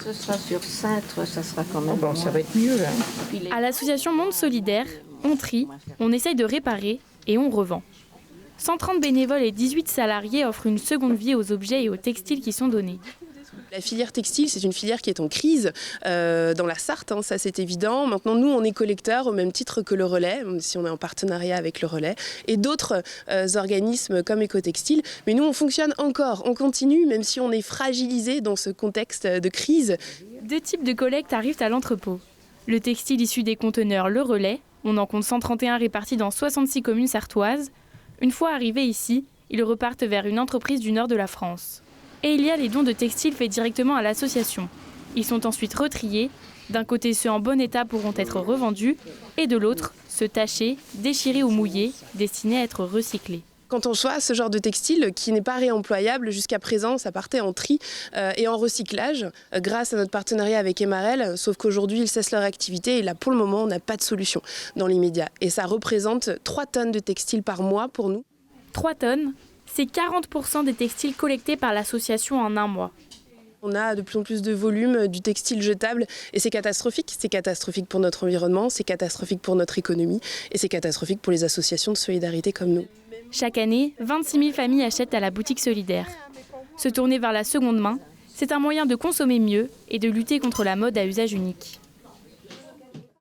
Ce sera sur cintre, ça sera quand même. Bon, ça va être mieux. Hein. À l'association Monde Solidaire, on trie, on essaye de réparer et on revend. 130 bénévoles et 18 salariés offrent une seconde vie aux objets et aux textiles qui sont donnés. La filière textile, c'est une filière qui est en crise dans la Sarthe, hein, ça c'est évident. Maintenant, nous, on est collecteurs au même titre que le Relais, même si on est en partenariat avec le Relais, et d'autres organismes comme Écotextile. Mais nous, on fonctionne encore, on continue, même si on est fragilisé dans ce contexte de crise. 2 types de collecte arrivent à l'entrepôt. Le textile issu des conteneurs Le Relais, on en compte 131 répartis dans 66 communes sartoises. Une fois arrivés ici, ils repartent vers une entreprise du nord de la France. Et il y a les dons de textiles faits directement à l'association. Ils sont ensuite retriés. D'un côté, ceux en bon état pourront être revendus, et de l'autre, ceux tachés, déchirés ou mouillés, destinés à être recyclés. Quand on choisit ce genre de textile qui n'est pas réemployable, jusqu'à présent, ça partait en tri et en recyclage grâce à notre partenariat avec Emarel, sauf qu'aujourd'hui, ils cessent leur activité et là, pour le moment, on n'a pas de solution dans l'immédiat. Et ça représente 3 tonnes de textiles par mois pour nous. 3 tonnes, c'est 40% des textiles collectés par l'association en un mois. On a de plus en plus de volume du textile jetable et c'est catastrophique. C'est catastrophique pour notre environnement, c'est catastrophique pour notre économie et c'est catastrophique pour les associations de solidarité comme nous. Chaque année, 26 000 familles achètent à la boutique solidaire. Se tourner vers la seconde main, c'est un moyen de consommer mieux et de lutter contre la mode à usage unique.